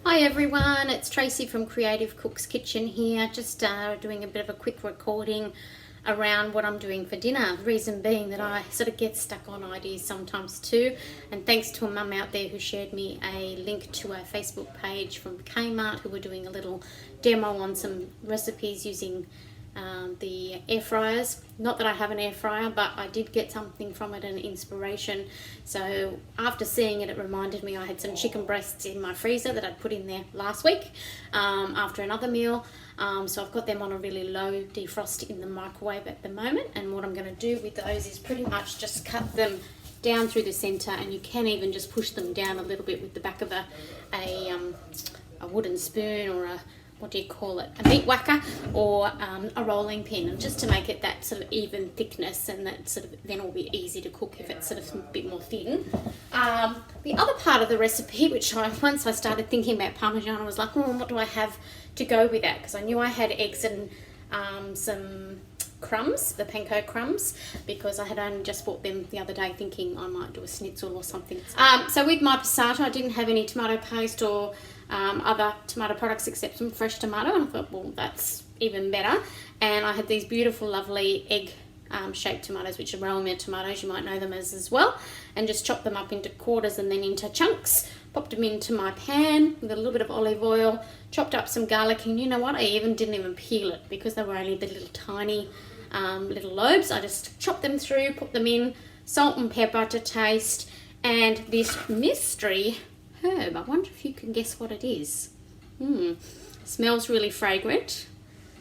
Hi everyone, it's Tracy from Creative Cook's Kitchen here, just doing a bit of a quick recording around what I'm doing for dinner. The reason being that I sort of get stuck on ideas sometimes too, and thanks to a mum out there who shared me a link to a Facebook page from Kmart who were doing a little demo on some recipes using the air fryers. Not that I have an air fryer, but I did get something from it, an inspiration. So after seeing it, it reminded me I had some chicken breasts in my freezer that I'd put in there last week after another meal. So I've got them on a really low defrost in the microwave at the moment, and what I'm going to do with those is pretty much just cut them down through the center, and you can even just push them down a little bit with the back of a wooden spoon or a, what do you call it, a meat whacker or a rolling pin, just to make it that sort of even thickness, and that sort of then will be easy to cook if it's sort of a bit more thin. The other part of the recipe, which once I started thinking about Parmesan, I was like, what do I have to go with that? Because I knew I had eggs and some crumbs, the panko crumbs, because I had only just bought them the other day thinking I might do a schnitzel or something. So with my passata, I didn't have any tomato paste or other tomato products except some fresh tomato, and I thought, well, that's even better. And I had these beautiful, lovely egg shaped tomatoes, which are Rowlemere tomatoes, you might know them as well, and just chopped them up into quarters and then into chunks, popped them into my pan with a little bit of olive oil, chopped up some garlic, and you know what, I didn't even peel it because they were only the little tiny little lobes. I just chopped them through, put them in, salt and pepper to taste, and this mystery herb. I wonder if you can guess what it is. Smells really fragrant,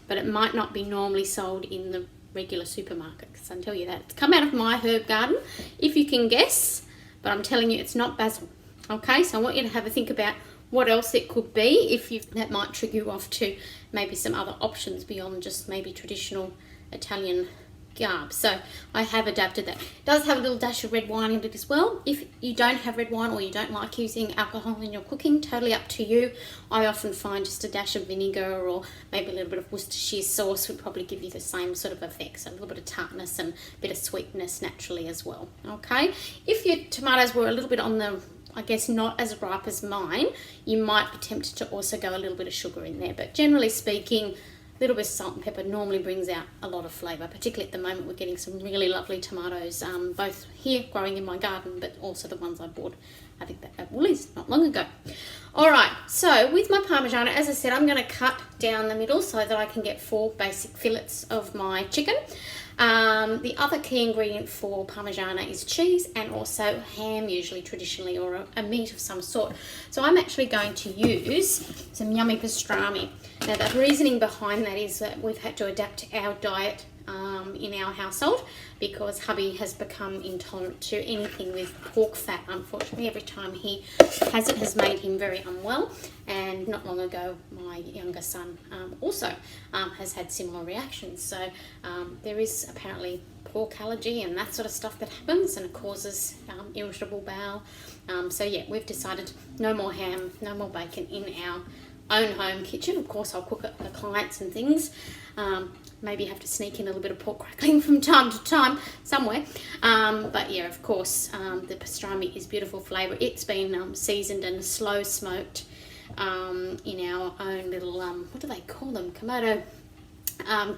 but it might not be normally sold in the regular supermarket, because I can tell you that. It's come out of my herb garden, if you can guess, but I'm telling you it's not basil. Okay, so I want you to have a think about what else it could be, that might trigger you off to maybe some other options beyond just maybe traditional Italian garb. So I have adapted that. It does have a little dash of red wine in it as well. If you don't have red wine or you don't like using alcohol in your cooking, totally up to you. I often find just a dash of vinegar or maybe a little bit of Worcestershire sauce would probably give you the same sort of effect. So a little bit of tartness and a bit of sweetness naturally as well. Okay, if your tomatoes were a little bit on the, I guess, not as ripe as mine, you might be tempted to also go a little bit of sugar in there, but generally speaking, a little bit of salt and pepper normally brings out a lot of flavour. Particularly at the moment, we're getting some really lovely tomatoes, both here growing in my garden, but also the ones I bought, I think, at Woolies not long ago. All right, so with my Parmesan, as I said, I'm going to cut down the middle so that I can get 4 basic fillets of my chicken. The other key ingredient for Parmigiana is cheese and also ham, usually traditionally, or a meat of some sort. So I'm actually going to use some yummy pastrami. Now the reasoning behind that is that we've had to adapt our diet in our household because hubby has become intolerant to anything with pork fat. Unfortunately, every time he has made him very unwell, and not long ago my younger son also has had similar reactions. So there is apparently pork allergy and that sort of stuff that happens, and it causes irritable bowel. So yeah, we've decided no more ham, no more bacon in our own home kitchen. Of course I'll cook it for clients and things, maybe have to sneak in a little bit of pork crackling from time to time somewhere, but yeah, of course, the pastrami is beautiful flavour. It's been seasoned and slow smoked in our own little what do they call them, Komodo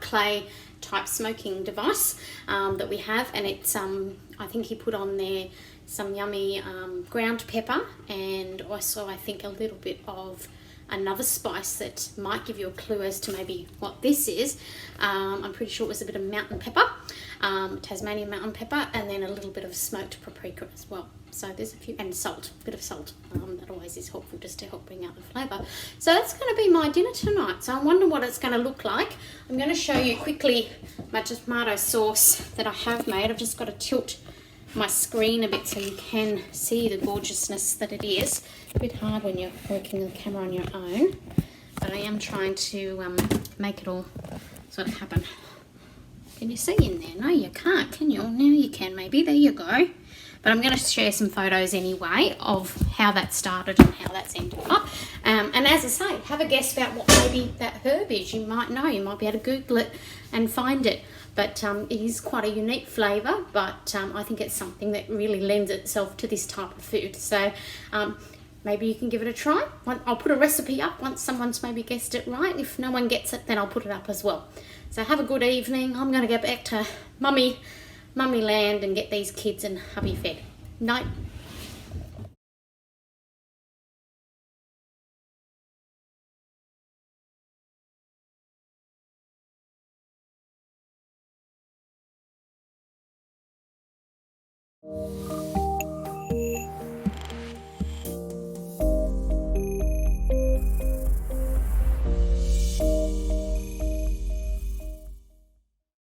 clay type smoking device that we have, and it's I think he put on there some yummy ground pepper, and also I think a little bit of another spice that might give you a clue as to maybe what this is. I'm pretty sure it was a bit of mountain pepper, Tasmanian mountain pepper, and then a little bit of smoked paprika as well. So there's a few, and salt, a bit of salt. That always is helpful just to help bring out the flavour. So that's going to be my dinner tonight. So I wonder what it's going to look like. I'm going to show you quickly my tomato sauce that I have made. I've just got to tilt my screen a bit so you can see the gorgeousness that it is. A bit hard when you're working with the camera on your own, but I am trying to make it all sort of happen. Can you see in there? No, you can't, can you? Now you can, maybe. There you go. But I'm going to share some photos anyway of how that started and how that's ended up. And as I say, have a guess about what maybe that herb is. You might know, you might be able to Google it and find it. But it is quite a unique flavour, but I think it's something that really lends itself to this type of food. So maybe you can give it a try. I'll put a recipe up once someone's maybe guessed it right. If no one gets it, then I'll put it up as well. So have a good evening. I'm going to go back to mummy land and get these kids and hubby fed. Night.